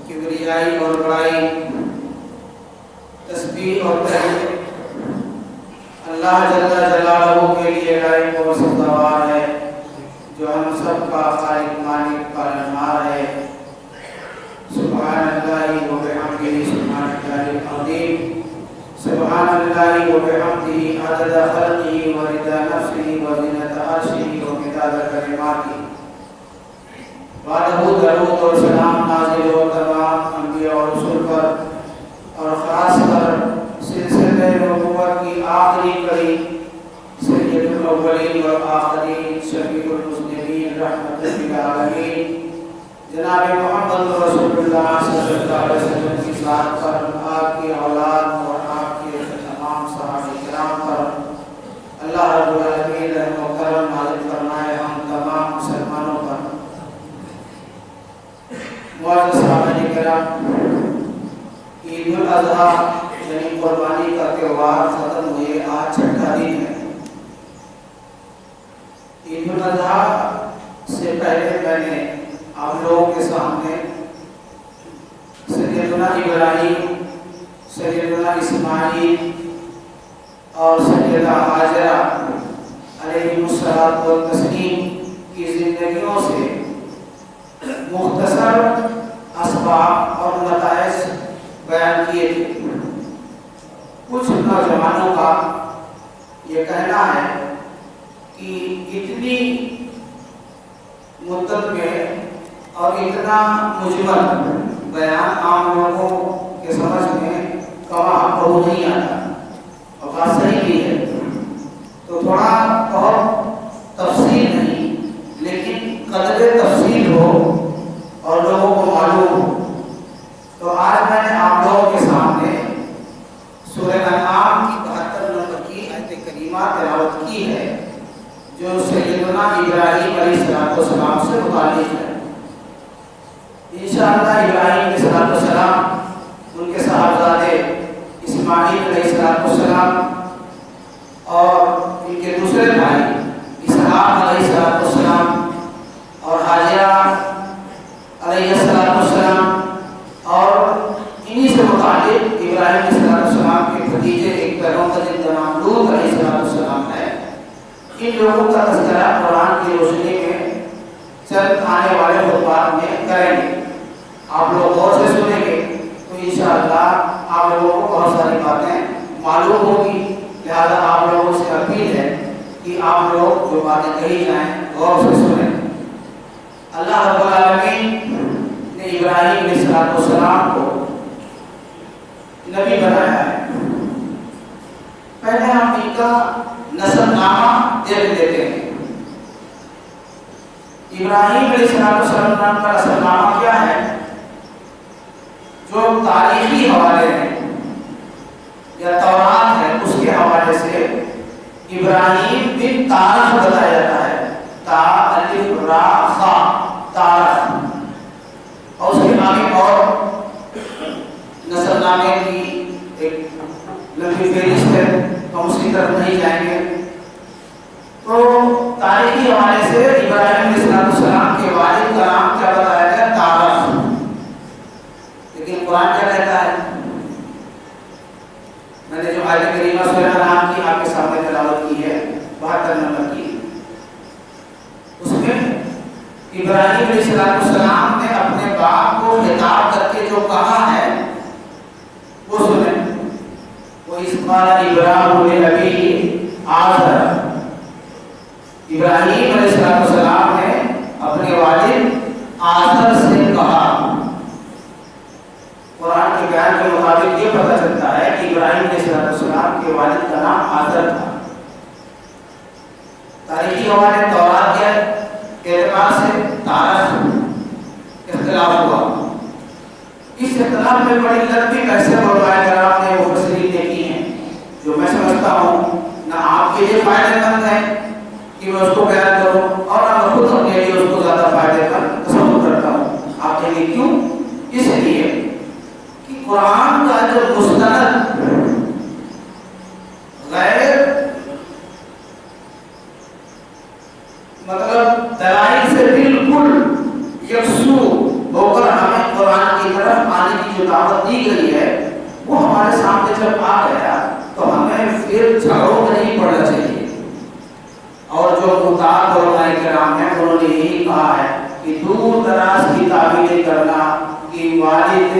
کبریائی اور بڑائی، تسبیح اور تحمید اللہ جل جلالہ کے لیے لائق و سزاوار ہے، جو ہم سب کا خالق مالک پالنہار ہے۔ سبحان اللہ و بحمدہ سبحان اللہ العظیم، سبحان اللہ و بحمدہ عدد خلقہ و رضا نفسہ و زینت عرشہ و مداد کلماتہ۔ بعدہ درود اور سلام نازل ہو تمام انبیاء اور رسول پر، اور خاص کر سلسلہ نبوت کی آخری کڑی سید الاولین والآخرین شفیع المذنبین رحمۃ للعالمین جناب محمد رسول اللہ صلی اللہ علیہ وسلم کی ذات پر، آپ کی اولاد اور آپ کے تمام صحابہ کرام پر اللہ رب العالمین رحم و کرم نازل فرمائے، ہم تمام مسلمانوں پر۔ معزز صحابہ کرام، عید الاضحیٰ یعنی قربانی کا تہوار ختم ہوئے، آج چھٹا دن ہے۔ عید الاضحیٰ سے پہلے میں نے آپ لوگوں کے سامنے سیدنا ابراہیم، سیدنا اسماعیل اور سیدہ ہاجرہ علیہ الصلوۃ والتسلیم کی زندگیوں سے مختصر اسباب اور نتائج بیان کیے تھے۔ کچھ نوجوانوں کا یہ کہنا ہے کہ اتنی مدت میں اور اتنا مجمل بیان عام لوگوں کے سمجھ میں کم نہیں آتا، اور بات صحیح بھی ہے، تو تھوڑا بہت تفصیل نہیں لیکن قدر تفصیل ہو اور لوگوں کو معلوم ہو۔ تو آج میں نے آپ لوگوں کے سامنے سورہ انعام کی 72 نمبر کی آیت کریمہ تلاوت کی ہے، جو سیدنا ابراہیم علیہ السلام سے متعلق ہے۔ انشاءاللہ ابراہیم علیہ السلام، ان کے صاحبزادے اسماعیل علیہ السلام اور ان کے دوسرے بھائی اسحاق علیہ السلام اور حاجرہ علیہ السلام، اور انہی سے متعلق ابراہیم علیہ السلام کے بھتیجے ایک پیغمبر جن کا نام لوط علیہ السلام ہے، ان لوگوں کا تذکرہ قرآن کی روشنی میں چند آنے والے خطبات میں کریں گے۔ آپ لوگ غور سے سنیں گے تو انشاءاللہ آپ لوگوں کو بہت ساری باتیں معلوم ہوگی، لہذا آپ لوگوں سے اپیل ہے کہ آپ لوگ جو باتیں کہی جائیں غور سے سنیں۔ اللہ رب العالمین نے ابراہیم علیہ السلام کو نبی بنایا ہے۔ پہلے ہم ان کا نسب نامہ دیکھ لیتے ہیں۔ ابراہیم علیہ السلام کا نسب نامہ کیا ہے؟ جو تاریخی حوالے ہیں یا تورات ہے اس کے حوالے سے ابراہیم بن تارخ بتایا جاتا ہے، تا الف را خا، تارخ۔ اور اس کے آگے اور نسل نامے کی ایک لمبی فہرست ہے، ہم اس کی طرف نہیں جائیں گے۔ تو تاریخی حوالے سے ابراہیم علیہ السلام کے والد کا نام کیا بتایا گیا؟ تارخ۔ لیکن قرآن کیا کہتا ہے؟ میں نے جو آیت کریمہ سورہ انعام کی آپ کے سامنے تلاوت کی ہے 72 نمبر کی، اس میں ابراہیم علیہ السلام نے اپنے باپ کو خطاب کر کے جو کہا ہے وہ سنیں۔ وَإِذْ قَالَ إِبْرَاهِيمُ لِأَبِيهِ آزَرَ، ابراہیم علیہ السلام نے اپنے والد آزر سے کہا۔ قرآن کے بیان کے مطابق یہ پتہ چلتا ہے کہ ابراہیم علیہ السلام کے والد کا نام آزر تھا۔ تاریخی حوالے تورات کے اس اختلاف میں بڑی لمبی بحثیں علماء کرام نے مفسرین نے کی ہیں، جو میں سمجھتا ہوں نہ آپ کے لیے فائدہ مند ہے کہ میں اس کو بیان کروں، اور نہ خود اپنے لیے اس کو زیادہ فائدے مند تصور کرتا ہوں۔ آپ کہیں گے کیوں؟ اس لیے کہ قرآن کا جو مستند غیر مطلب دلائل سے بالکل یکسو ہو کر ہمیں قرآن کی طرف آنے کی جو دعوت دی گئی ہے، وہ ہمارے سامنے جب آ گیا تو ہمیں پھر جھگڑوں میں نہیں پڑنا چاہیے۔ اور جو متعارف علماء کرام ہیں انہوں نے یہی کہا ہے کہ دور دراز کی تعبیریں کرنا کہ والد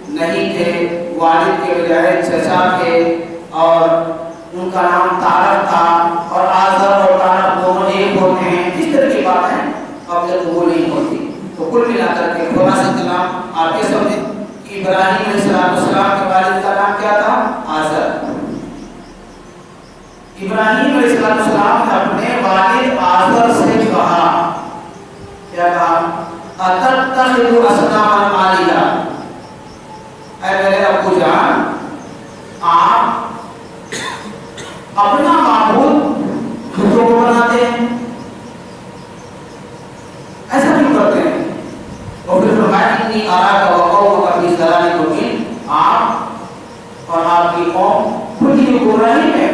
نہیں تھے، والد کے بجائے چچا تھے اور ان کا نام طارق تھا اور آزر اور طارق دونوں ایک ہوتے ہیں، اس طرح کی باتیں قبل قبول نہیں ہوتی۔ تو کل ملا کر کے خلاصہ کلام آپ یہ سمجھیں کہ ابراہیم علیہ السلام کے والد کا نام کیا تھا؟ آزر۔ ابراہیم علیہ السلام نے اپنے والد آزر سے کہا، کیا کہا؟ اتتخذ اصناما آلہہ، اے میرے ابو جان آپ اپنا معبود بتوں کو بناتے ہیں، ایسا کیوں کرتے ہیں؟ اور پھر فرمایا انی اراک وقومک فی ضلال مبین، آپ اور آپ کی قوم کھلی گمراہی میں،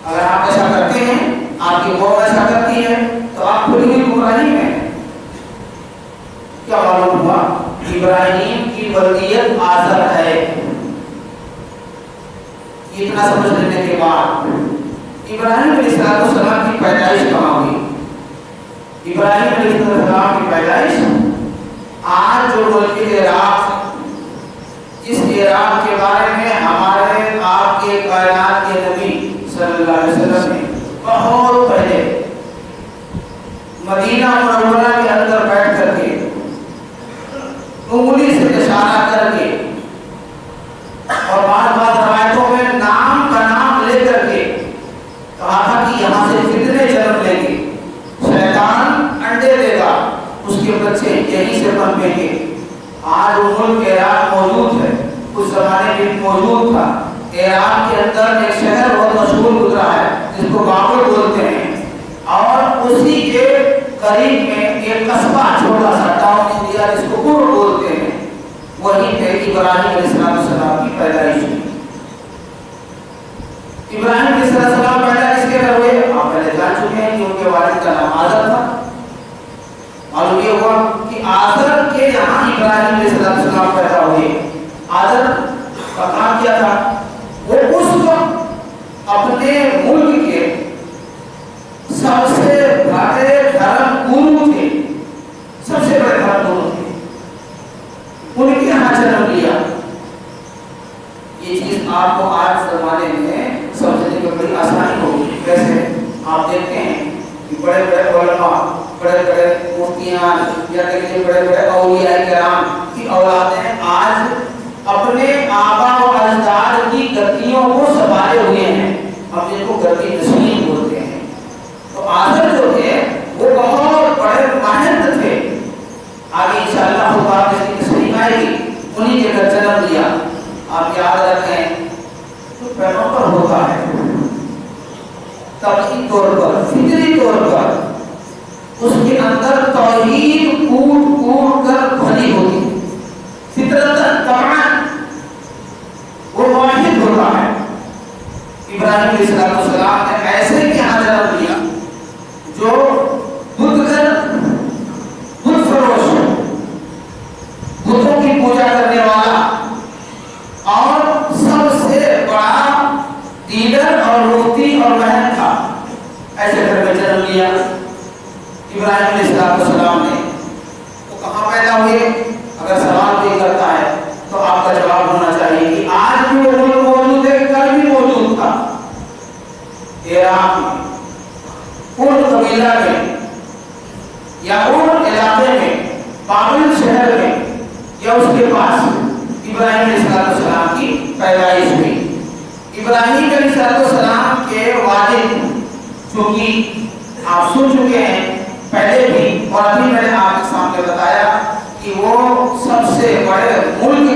اگر آپ ایسا کرتے ہیں، آپ کی قوم ایسا کرتی ہے تو آپ کھلی ہوئی گمراہی میں۔ کیا معلوم ہوا؟ ابراہیم کی ولدیت آزر ہے۔ اتنا سمجھ لینے کے بعد ابراہیم علیہ السلام کی پیدائش کہاں ہوئی؟ ابراہیم علیہ السلام کی پیدائش آج جو ملک عراق، جس عراق کے بارے میں ہمارے آپ کے کائنات کے نبی صلی اللہ علیہ وسلم نے بہت پہلے مدینہ منورہ کے اندر بیٹھ کر کے انگلی سے اشارہ کر کے اور بعض روایتوں میں نام کا نام لے کر کے کہا تھا کہ یہاں سے فتنے جنم لیں گے، شیطان انڈے دے گا، اس کے بچے یہیں سے پنپیں گے۔ آج وہ ملک عراق موجود ہے، اس زمانے میں موجود تھا۔ عراق کے اندر ایک شہر بہت مشہور گزرا ہے جس کو بابل بولتے ہیں، اور اسی کے قریب میں ایک قصبہ چھوٹا سا ٹاؤن انڈیا جس کو ار بولتے ہیں، وہیں پہ ابراہیم علیہ السلام کی پیدائش ہوئی۔ ابراہیم علیہ السلام پیدا کس کے گھر ہوئے؟ آپ پہلے جان چکے ہیں کہ ان کے والد کا نام آزر تھا۔ معلوم یہ ہوا کہ آزر کے یہاں ابراہیم علیہ السلام پیدا ہوئے۔ آزر کا کام کیا تھا؟ وہ اس وقت اپنے ملک کے سب سے بڑے دھرم گرو تھے، سب سے بڑے دھرم گرو تھے، ان کے یہاں جنم لیا۔ یہ چیز آپ کو آج زمانے میں سمجھنے میں بڑی آسانی ہوگی۔ ویسے آپ دیکھتے ہیں کہ بڑے بڑے علماء، بڑے بڑے مفتیان یا کہ بڑے بڑے اولیاء کرام کی اولادیں آج اپنے آبا و اجداد کی گدیوں کو سنبھالے ہوئے ہیں، ہم جن کو گدی نشین بولتے ہیں۔ تو آزر جو تھے وہ بہت بڑے ماہر تھے۔ آگے انشاءاللہ خدا کی تشریح آئے گی، انہی کے گھر جنم لیا۔ آپ یاد رکھیں تو پیغمبر ہوتا ہے طبعی طور پر، فطری طور پر اس کے اندر توحید کوٹ کوٹ کر بھری ہوتی ہے، فطرتاً طبعاً وہ واحد ہوتا ہے۔ ابراہیم علیہ السلام نے ایسے کہ یہاں جنم لیا جو بت فروش، بتوں کی پوجا کرنے والا اور سب سے بڑا لیڈر اور مفتی اور مہن تھا، ایسے گھر میں جنم لیا ابراہیم علیہ السلام نے۔ تو کہاں پیدا ہوئے؟ اگر سوال کوئی کرتا ہے تو آپ کا جواب ہونا چاہیے کہ آج بھی وہ ملک موجود ہے، کل بھی موجود تھا۔ عراق میں، ان قبیلہ میں یا ان علاقے میں، بابل شہر میں یا اس کے پاس ابراہیم علیہ السلام کی پیدائش ہوئی۔ ابراہیم علیہ السلام کے والد، چونکہ آپ سن چکے ہیں پہلے بھی اور ابھی میں نے آپ کے سامنے بتایا کہ وہ سب سے بڑے ملک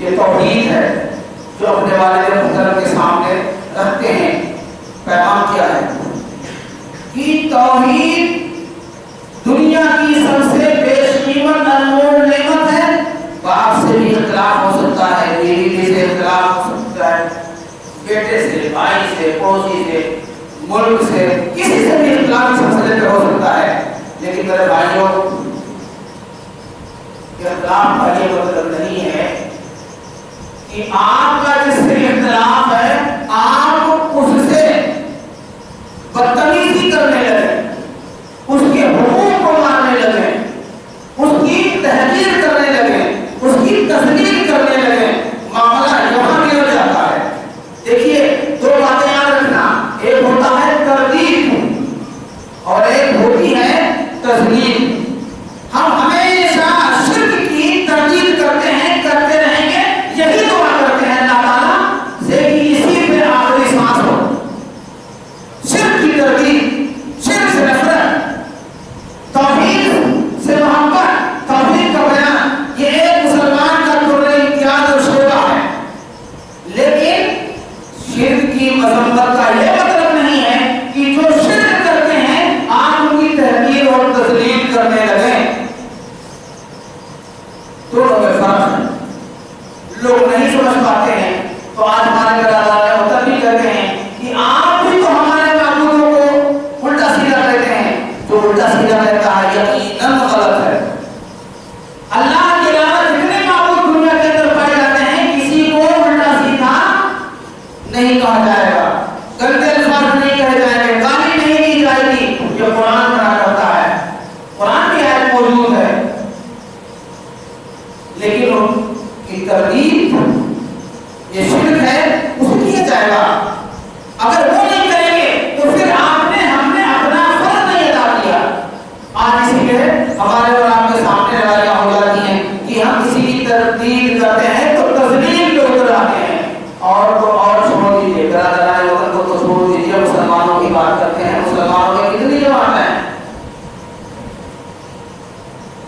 یہ توحید ہے جو اپنے والد محترم کے سامنے رکھتے ہیں۔ پیغام کیا ہے کہ توحید دنیا کی سب سے بیش قیمت انمول نعمت ہے۔ باپ سے بھی اختلاف ہو سکتا ہے، بیوی سے اختلاف ہو سکتا ہے، بیٹے سے، بھائی سے، پڑوسی سے، ملک سے، کسی سے بھی اختلاف اس مسئلے پہ ہو سکتا ہے، لیکن میرے بھائیوں اختلاف کا یہ مطلب نہیں ہے کہ آپ کا جس سے اختلاف ہے آپ اس سے بدتمیزی کرنے لگے، اس کے حقوق کو مارنے لگے، اس کی تحقیر کرنے لگے، اس کی تذلیل کرنے لگے، معاملہ یہاں بھی ہو جاتا ہے۔ دیکھیے دو باتیں یاد رکھنا، ایک ہوتا ہے تردید اور ایک ہوتی ہے تذلیل۔ ہم ہمیشہ شرک کی تردید کرتے ہیں، کرتے رہیں گے، یہی دعا کرتے ہیں اللہ تعالیٰ سے کہ اسی پہ آخری سانس ہو۔ شرک کی تردید، شرک سے نفرت، توحید سے محبت، توحید کا بیان، یہ ایک مسلمان کا طور امتیاز اور شعبہ ہے۔ لیکن شرک کی مذمت کا یہ مطلب نہیں ہے کہ جو شرک کرتے ہیں آپ ان کی تحقیر اور تذلیل کرنے لگیں۔ دونوں میں فرق ہے، لوگ نہیں سمجھ پاتے ہیں تو آج ہمارے برادر ہوتا بھی کہتے ہیں کہ آپ بھی تو ہمارے معبودوں کو الٹا سیدھا کہتے ہیں۔ جو الٹا سیدھا کہتا ہے یقیناً غلط ہے۔ اللہ کے علاوہ جتنے معبود دنیا کے اندر پائے جاتے ہیں کسی کو الٹا سیدھا نہیں کہا جائے گا، گندے الفاظ نہیں کہے جائیں گے، گالی نہیں دی جائے گی۔ یہ قرآن منع کرتا ہے، قرآن کی آیت موجود ہے، لیکن ان کی تردید یہ شرک ہے اسے کیا جائے گا۔ اگر وہ نہیں کریں گے تو پھر آپ نے ہم نے اپنا فرض نہیں ادا کیا۔ آج اسی لیے ہمارے اور آپ کے سامنے روایاں ہو جاتی ہیں کہ ہم کسی کی تردید کرتے ہیں تو تذلیل پہ اتر آتے ہیں۔ اور تو اور چھوڑ دیجیے، برادران وطن کو تو چھوڑ دیجیے، مسلمانوں کی بات کرتے ہیں۔ مسلمانوں میں کتنی جماعت ہیں؟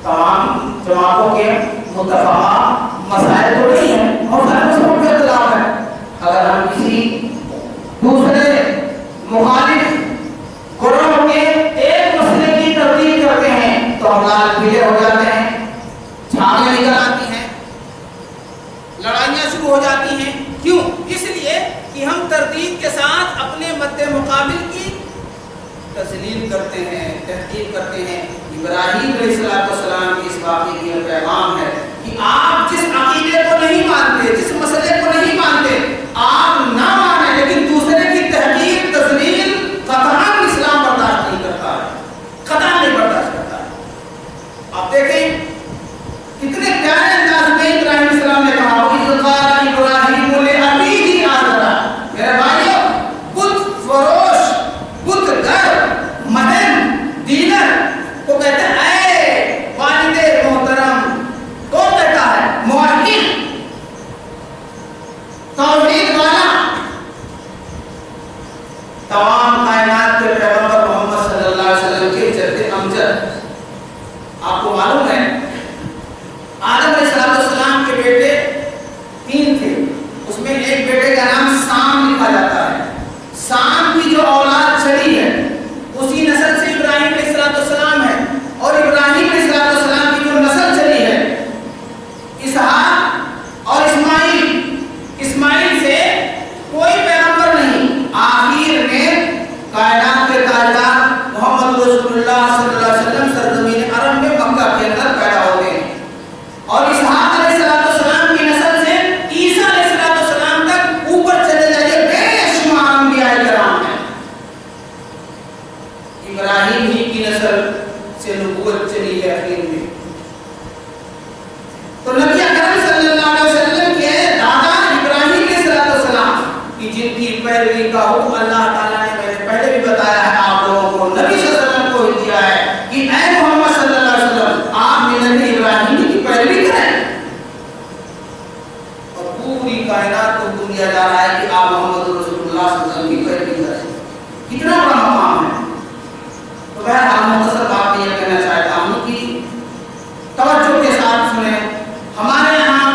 تمام جماعتوں کے متفقہ مسائل تو نہیں ہیں، اور سارے مسئلوں کے اختلاف ہے۔ اگر ہم کسی دوسرے مخالف گروہ کے ایک مسئلے کی تردید کرتے ہیں تو ہم لال پیلے ہو جاتے ہیں، جھاگیں نکل آتی ہیں، لڑائیاں شروع ہو جاتی ہیں۔ کیوں؟ اس لیے کہ ہم تردید کے ساتھ اپنے مد مقابل کی تذلیل کرتے ہیں، تحقیر کرتے ہیں۔ ابراہیم علیہ السلام کی اس واقعے کی پیغام ہے کہ آپ جس عقیدے کو نہیں مانتے، جس مسئلے کو نہیں مانتے، آپ نہ مانیں، لیکن دوسرے کی تحقیر، تذلیل قطعاً اسلام برداشت نہیں کرتا ہے، قطعاً نہیں برداشت کرتا ہے۔ آپ دیکھیں کتنے پیارے انداز میں ابراہیم علیہ السلام نے کہا، وَإِذْ قَالَ إِبْرَاهِيمُ لِأَبِيهِ آزَرَ، میرے بھائیو بت فروش، بت گر، مدن، دینر کو کہتے ہیں اے والد محترم، کون کہتا ہے؟ موحد، توحید والا، تمام کائنات کے پیغمبر محمد صلی اللہ علیہ وسلم کے جد امجد۔ آپ کو معلوم ہے آدم علیہ السلام کے بیٹے 3 تھے، اس میں ایک بیٹے کا نام سام لکھا جاتا ہے۔ سام کی جو اولاد چلی ہے اسی نسل سے ابراہیم علیہ السلام ہے، اور ابراہیم علیہ السلام کی جو نسل چلی ہے اسحاق اور اسماعیل سے کوئی پیغمبر نہیں۔ آخر میں کائنات کے تاجدار محمد رسول اللہ صلی اللہ علیہ وسلم سرزمین عرب میں مکہ کے اندر پیدا ہوتے ہیں، اور اسحاق علیہ السلام کی نسل سے عیسیٰ علیہ السلام تک اوپر چلے جائیے، بے شمار انبیاء کرام ہیں۔ ابراہیم ہی کی نسل سے نبوت چلی ہے آخر میں۔ تو نبی اکرم صلی اللہ علیہ وسلم کے دادا ابراہیم علیہ السلام کی جن کی پیروی کا حکم اللہ تعالیٰ نے میں نے پہلے بھی بتایا ہے آپ لوگوں کو، نبی صلی اللہ علیہ وسلم کو دیا ہے کہ اے محمد صلی اللہ علیہ وسلم آپ ملت ابراہیم کی پیروی کریں، اور پوری کائنات کو حکم دیا جا رہا ہے کہ آپ محمد رسول اللہ صلی اللہ علیہ وسلم کی پیروی کریں۔ کتنا بڑا مقام ہے۔ تو بہرحال مختصر بات یہ کہنا چاہتا ہوں کہ توجہ کے ساتھ سنیں، ہمارے یہاں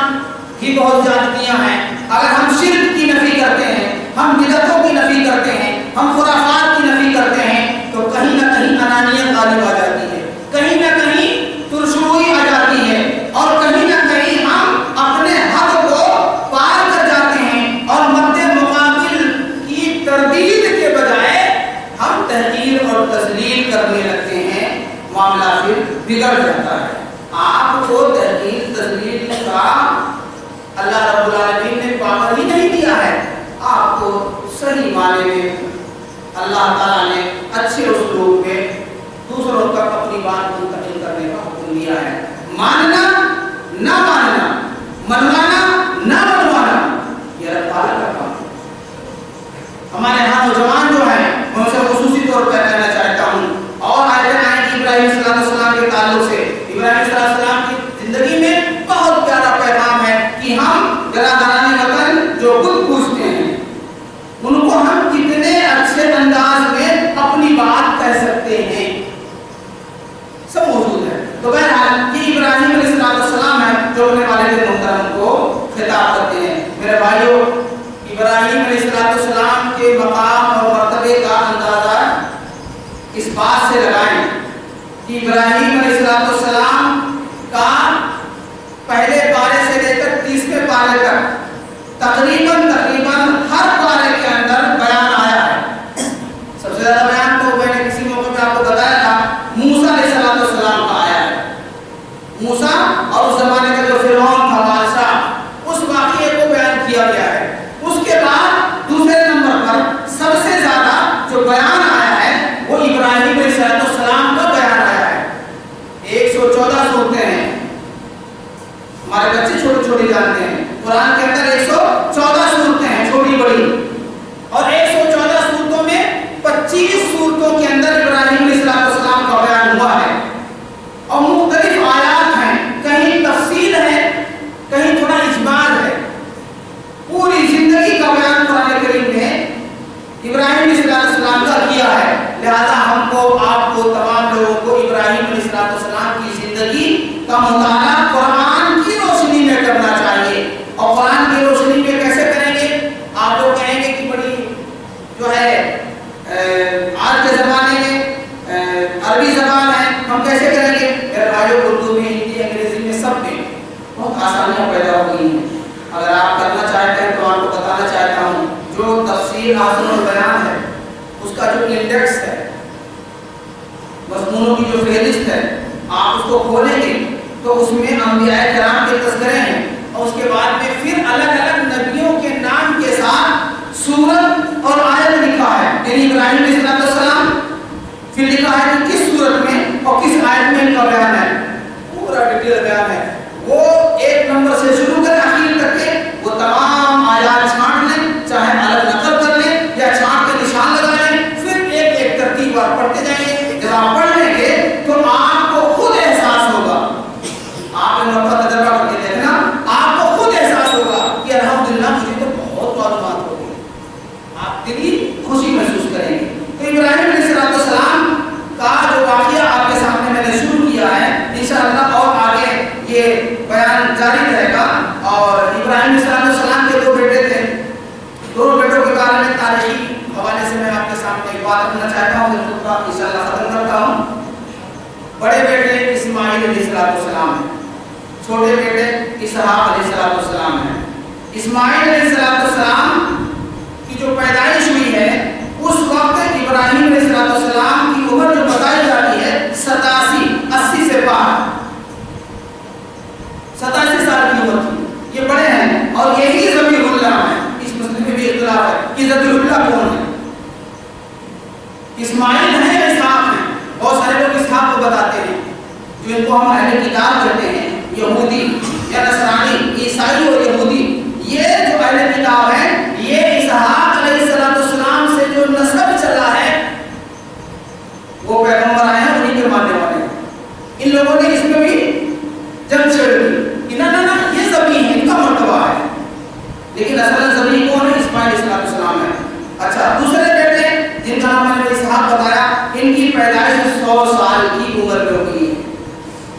بہت زیادتیاں ہیں. اگر ہم شرک کی نفی کرتے ہیں، ہم بدعتوں کی نفی کرتے ہیں، ہم خرافات کی نفی کرتے ہیں، تو کہیں نہ کہیں انانیت غالب آ جاتی ہے، کہیں نہ کہیں ترشروئی آ جاتی ہے، اور کہیں نہ کہیں ہم اپنے حق کو پار کر جاتے ہیں اور مد مقابل کی تردید کے بجائے ہم تحقیر اور تذلیل کرنے لگتے ہیں. معاملہ پھر بگڑ جاتا ہے. آپ کو تحقیر تذلیل کا اللہ رب العالمین نے پابند ہی نہیں دیا ہے. آپ کو صحیح معنی میں اللہ تعالیٰ نے اچھے اسلوب میں دوسروں تک اپنی بات منتقل کرنے کا حکم دیا ہے. ماننا نہ ماننا، منوانا نہ منوانا، یہ اللہ تعالیٰ کا کام ہے. ہمارے یہاں نوجوان جو ہیں میں ان سے خصوصی طور پر کہنا چاہتا ہوں، اور آیتیں آئیں کہ ابراہیم صلی اللہ علیہ وسلم کے تعلق سے ابراہیم صلی اللہ علیہ وسلم کی زندگی میں بہت پیارا پیغام ہے کہ ہم برادران وطن جو بت پوجتے ہیں ان کو ہم کتنے اچھے انداز میں اپنی بات کہہ سکتے ہیں، سب موجود ہے. تو بہرحال یہ ابراہیم علیہ السلام ہے جو اپنے والد محترم کو خطاب کرتے ہیں. میرے بھائیوں، ابراہیم علیہ السلام کے مقام اور مرتبے کا اندازہ اس بات سے لگائیں کہ ابراہیم علیہ السلام کا پہلے پارے سے لے کر 30ویں پارے تک تقریباً ہر پارے کے اندر بیان آیا ہے. سب سے زیادہ بیان تو میں نے کسی موقع پہ آپ کو بتایا تھا موسیٰ علیہ السلام کا آیا ہے. موسیٰ اور اس زمانے کا جو فرعون تھا بادشاہ، اس واقعے کو بیان کیا گیا ہے. اس کے بعد دوسرے نمبر پر سب سے زیادہ جو بیان آیا ہے وہ ابراہیم علیہ السلام کا بیان آیا ہے. 114 صورتیں ہیں. ہمارے بچے چھوٹے چھوٹے جانتے ہیں قرآن کے اندر 114 صورتیں ہیں چھوٹی بڑی، اور 114 صورتوں میں 25 صورتوں کے اندر ابراہیم علیہ السلام کا بیان ہوا ہے. اور مختلف آیات ہیں، کہیں تفصیل ہے، کہیں تھوڑا اجمال ہے. پوری زندگی کا بیان قرآن کریم نے ابراہیم علیہ السلام کا کیا ہے. لہذا ہم کو، آپ کو، تمام لوگوں کو ابراہیم علیہ السلام کی زندگی کا مطالعہ قرآن کی روشنی میں کرنا چاہیے. اور قرآن کی روشنی میں کیسے کریں گے؟ آپ لوگ کہیں گے کہ بڑی جو ہے آج کے زمانے میں عربی زبان ہے، ہم کیسے کریں گے؟ میرے بھائیوں، اردو میں، ہندی، انگریزی میں، سب میں بہت آسانیاں پیدا ہو گئی ہیں. اگر آپ کرنا چاہتے ہیں تو آپ کو بتانا چاہتا ہوں جو تفسیر حاصل اور بیان ہے اس کا جو انڈیکس ہے، مضمونوں کی جو فہرست ہے، آپ اس کو کھولیں گے تو اس میں انبیاء کرام کے تذکرے ہیں، اور اس کے بعد میں پھر الگ الگ نبیوں کے نام کے ساتھ سورت اور آیت لکھا ہے. یعنی ابراہیم علیہ السلام پھر لکھا ہے کہ کس سورت میں اور کس آیت میں ان کا بیان ہے، پورا ڈیٹیل بیان ہے. وہ ایک نمبر سے شروع کریں آخر تک کے وہ تمام آیات چھانٹ لیں، چاہے الگ نقل کر لیں یا چھانٹ کے نشان لگا لیں، پھر ایک ایک ترتیب بار پڑھتے جائیں گے. جب آپ پڑھ لیں گے تو آپ کو خود احساس ہوگا، آپ نے نقطہ تجربہ کر کے دیکھنا، آپ کو خود احساس ہوگا کہ الحمدللہ مجھے تو بہت معلومات ہو گئی. آپ دلی خوشی محسوس کریں گے. تو ابراہیم علیہ السلام کا جو واقعہ آپ کے سامنے میں نے شروع کیا ہے، انشاءاللہ اور آگے یہ بیان جاری رہے گا. اور ابراہیم علیہ السلام کے 2 بیٹے تھے. دونوں بیٹوں کے بارے میں تاریخی حوالے سے میں آپ کے سامنے ایک بات رکھنا چاہتا ہوں، پھر خطبہ انشاءاللہ ختم کرتا ہوں. بڑے بیٹے اسماعیل علیہ السلام ہیں، چھوٹے بیٹے اسحاق علیہ السلام ہیں. اسماعیل علیہ السلام کی جو پیدائش ہوئی ہے اس وقت ابراہیم علیہ السلام کی عمر جو بتائی جاتی ہے 87 سے پار 87 سال کی عمر تھی. یہ بڑے ہیں اور یہی ذبیح اللہ ہے. اس مسئلے میں بھی اختلاف ہے کہ ذبیح اللہ کون ہے، اسماعیل ہیں یا اسحاق ہیں. بہت سارے لوگ اسحاق کو بتاتے ہیں جو ان کو ہم اہل کتاب کہتے ہیں، یہودی یا نصرانی، عیسائی اور یہودی. یہ جو اہل کتاب ہیں یہ اسحاق علیہ السلام سے جو نسب چلا ہے وہ پیغمبر آئے ہیں انہیں کے ماننے والے ہیں. ان لوگوں نے اس میں بھی جنگ چھیڑ دی کہ نہ یہ ذبیح ہے، ان کا مرتبہ ہے. لیکن اصل ذبیح کون ہے؟ اسماعیل علیہ السلام ہے. اچھا، دوسرے بیٹے جن کا نام میں نے اسحاق بتایا، ان کی پیدائش 100 سال کی عمر میں ہوئی ہے.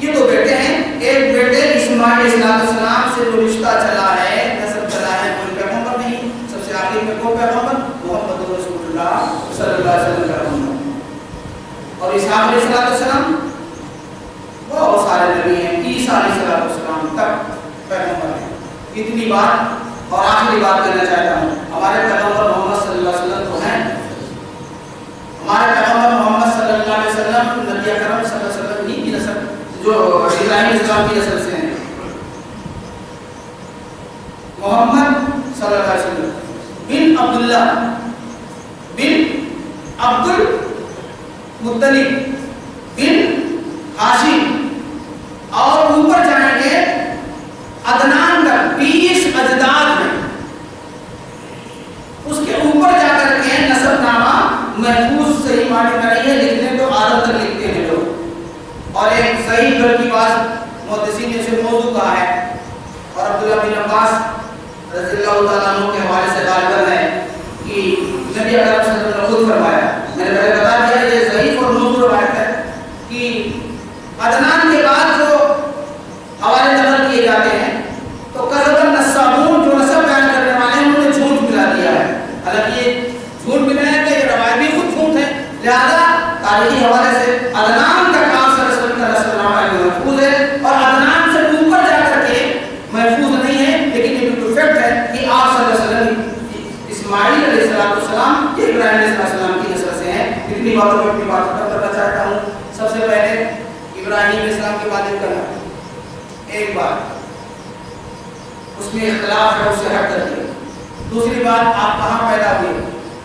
یہ 2 بیٹے ہیں. ایک بیٹے اسماعیل علیہ السلام سے جو رشتہ چلا ہے ابراہیم علیہ السلام بہت سارے نبی ہیں، عیسیٰ علیہ السلام تک پیغمبر ہیں. اتنی بات اور آخری بات کہنا چاہتا ہوں، ہمارے پیغمبر محمد صلی اللہ علیہ وسلم تو ہیں. ہمارے پیغمبر محمد صلی اللہ علیہ وسلم نبی اکرم صلی اللہ علیہ وسلم کی نسل جو ابراہیم علیہ السلام کی نسل سے ہیں. محمد صلی اللہ علیہ وسلم بن عبداللہ بن عبد المطلب بن ہاشم، اور اوپر جائیں گے عدنان تک 20 اجداد ہیں. اس کے اوپر جا کر کے نسب نامہ محفوظ صحیح معنی میں نہیں ہے، لکھنے تو آدم تک لکھتے ہیں لوگ. اور ایک صحیح گھر کی بات محدثین نے اسے موضوع کہا ہے، اور عبداللہ بن عباس رضی اللہ تعالیٰ عنہ کے حوالے سے غالباً ہے کہ نبی اکرم صلی اللہ علیہ وسلم نے خود فرمایا، میں نے پہلے بتا دیا یہ ضعیف اور موضوع روایت ہے کہ عدنان کے بعد جو حوالے نقل کیے جاتے ہیں تو قذباً نسابون جو نسب بیان کرنے والے ہیں انہوں نے جھوٹ ملا دیا ہے. حالانکہ یہ جھوٹ ملا ہے کہ یہ روایت بھی خود جھوٹ ہے، لہذا تاریخی حوالے سے عدنان تک آپ صلی اللہ علیہ وسلم کا نسب نامہ محفوظ ہے، اور عدنان سے اوپر جا کر کے محفوظ نہیں ہے. لیکن یہ بالکل فیکٹ ہے کہ آپ صلی اللہ علیہ وسلم اسماعیل علیہ السلام یہ ابراہیم علیہ السلام کی نسل سے ہیں. اتنی باتوں میں اپنی بات ختم کرنا چاہتا ہوں. سب سے پہلے ابراہیم علیہ السلام کی بات کرنا ایک بات، اس میں اختلاف ہے، اس سے ہٹ کر کے. دوسری بات، آپ کہاں پیدا ہوئے،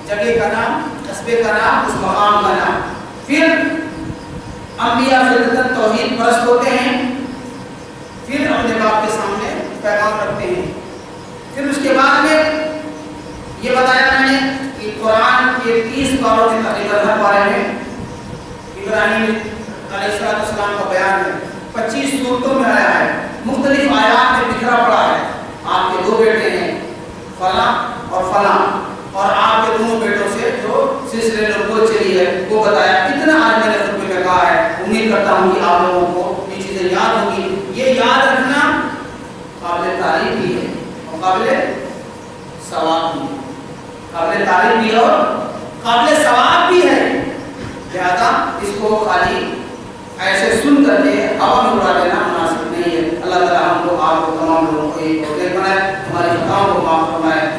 جگہ کا نام، قصبے کا نام، اس مقام کا نام. پھر انبیاء فطرتاً توحید پرست ہوتے ہیں، پھر اپنے باپ کے سامنے پیغام رکھتے ہیں. پھر اس کے بعد میں یہ بتایا میں نے کہ قرآن کے 30 پاروں کے تقریباً ہر پارے میں ابراہیم علیہ السلام کا بیان ہے. 25 صورتوں میں آیا ہے، مختلف آیات میں بکھرا پڑا ہے. آپ کے 2 بیٹے ہیں فلاں اور فلاں، اور آپ کے دونوں بیٹوں سے جو سلسلے نبوت چلی ہے وہ بتایا. کتنا آج میں نے خطبے میں کہا ہے، امید کرتا ہوں کہ آپ لوگوں کو یہ چیزیں یاد ہوں گی. یہ یاد رکھنا قابل تعریف بھی ہے اور قابل ثواب بھی ہے. قابل تعریف بھی اور قابل ثواب بھی ہے. لہذا اس کو خالی ایسے سن کر کے ہوا میں اڑا دینا مناسب نہیں ہے. اللہ تعالیٰ ہم کو، آپ کو، تمام لوگوں کو ایک بنائے، ہماری خطاؤں کو معاف فرمائے.